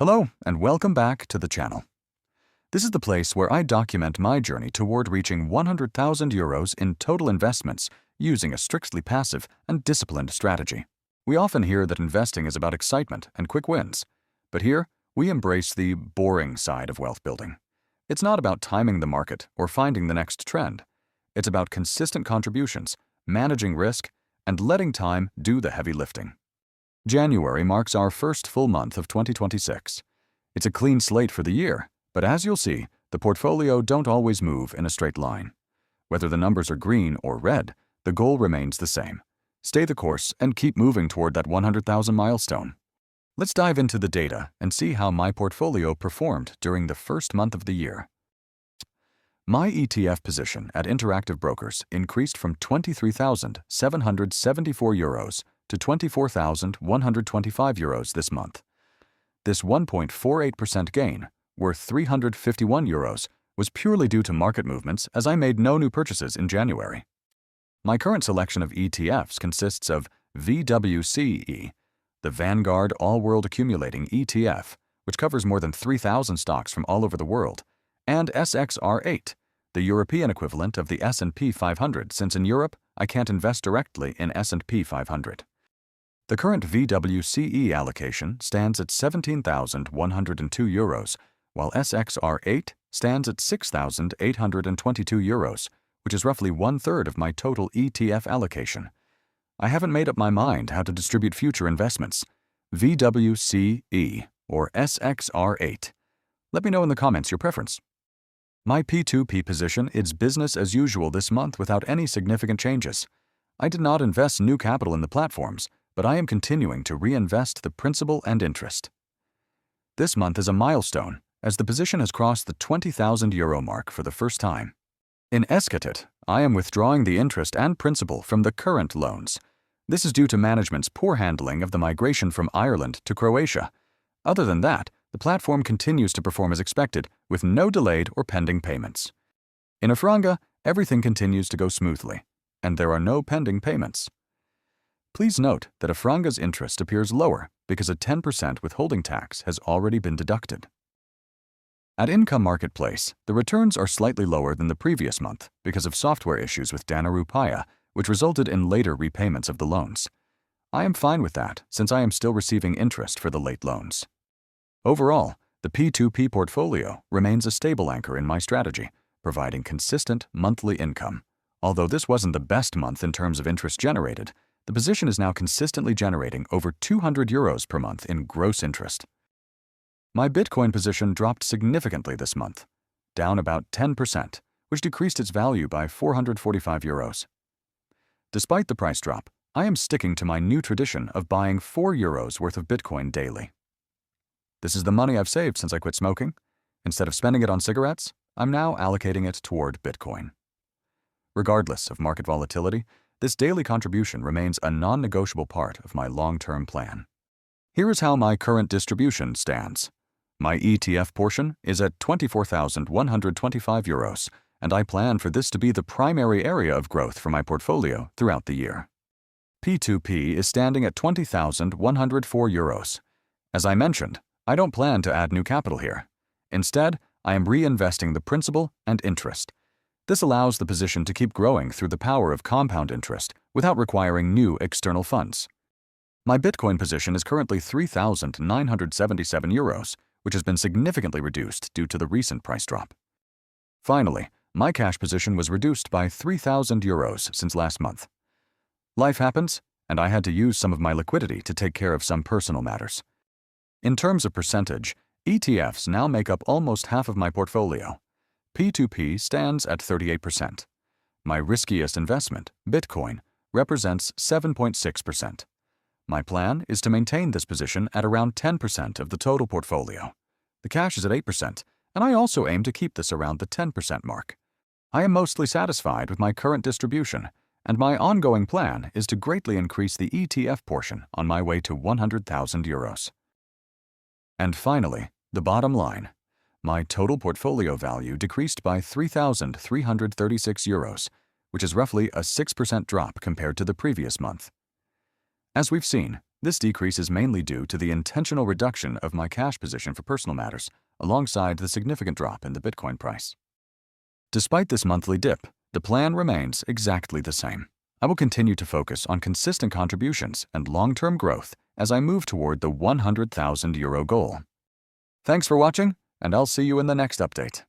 Hello, and welcome back to the channel. This is the place where I document my journey toward reaching 100,000 euros in total investments using a strictly passive and disciplined strategy. We often hear that investing is about excitement and quick wins, but here we embrace the boring side of wealth building. It's not about timing the market or finding the next trend. It's about consistent contributions, managing risk, and letting time do the heavy lifting. January marks our first full month of 2026. It's a clean slate for the year, but as you'll see, the portfolio don't always move in a straight line. Whether the numbers are green or red, the goal remains the same. Stay the course and keep moving toward that 100,000 milestone. Let's dive into the data and see how my portfolio performed during the first month of the year. My ETF position at Interactive Brokers increased from 23,774 euros to 24,125 euros this month. This 1.48% gain, worth 351 euros, was purely due to market movements as I made no new purchases in January. My current selection of ETFs consists of VWCE, the Vanguard All-World Accumulating ETF, which covers more than 3,000 stocks from all over the world, and SXR8, the European equivalent of the S&P 500, since in Europe I can't invest directly in S&P 500. The current VWCE allocation stands at 17,102 euros, while SXR8 stands at 6,822 euros, which is roughly one-third of my total ETF allocation. I haven't made up my mind how to distribute future investments. VWCE or SXR8. Let me know in the comments your preference. My P2P position is business as usual this month without any significant changes. I did not invest new capital in the platforms, but I am continuing to reinvest the principal and interest. This month is a milestone, as the position has crossed the 20,000 euro mark for the first time. In Esketit, I am withdrawing the interest and principal from the current loans. This is due to management's poor handling of the migration from Ireland to Croatia. Other than that, the platform continues to perform as expected, with no delayed or pending payments. In Afranga, everything continues to go smoothly, and there are no pending payments. Please note that Afranga's interest appears lower because a 10% withholding tax has already been deducted. At Income Marketplace, the returns are slightly lower than the previous month because of software issues with Dana Rupaya, which resulted in later repayments of the loans. I am fine with that, since I am still receiving interest for the late loans. Overall, the P2P portfolio remains a stable anchor in my strategy, providing consistent monthly income. Although this wasn't the best month in terms of interest generated, the position is now consistently generating over 200 euros per month in gross interest. My Bitcoin position dropped significantly this month, down about 10%, which decreased its value by 445 euros. Despite the price drop, I am sticking to my new tradition of buying 4 euros worth of Bitcoin daily. This is the money I've saved since I quit smoking. Instead of spending it on cigarettes, I'm now allocating it toward Bitcoin. Regardless of market volatility, this daily contribution remains a non-negotiable part of my long-term plan. Here is how my current distribution stands. My ETF portion is at 24,125 euros, and I plan for this to be the primary area of growth for my portfolio throughout the year. P2P is standing at 20,104 euros. As I mentioned, I don't plan to add new capital here. Instead, I am reinvesting the principal and interest. This allows the position to keep growing through the power of compound interest without requiring new external funds. My Bitcoin position is currently 3,977 euros, which has been significantly reduced due to the recent price drop. Finally, my cash position was reduced by 3,000 euros since last month. Life happens, and I had to use some of my liquidity to take care of some personal matters. In terms of percentage, ETFs now make up almost half of my portfolio. P2P stands at 38%. My riskiest investment, Bitcoin, represents 7.6%. My plan is to maintain this position at around 10% of the total portfolio. The cash is at 8%, and I also aim to keep this around the 10% mark. I am mostly satisfied with my current distribution, and my ongoing plan is to greatly increase the ETF portion on my way to 100,000 euros. And finally, the bottom line. My total portfolio value decreased by 3,336 euros, which is roughly a 6% drop compared to the previous month. As we've seen, This decrease is mainly due to the intentional reduction of my cash position for personal matters, alongside the significant drop in the Bitcoin price. Despite this monthly dip, the plan remains exactly the same. I will continue to focus on consistent contributions and long-term growth as I move toward the €100,000 goal. Thanks for watching, and I'll see you in the next update.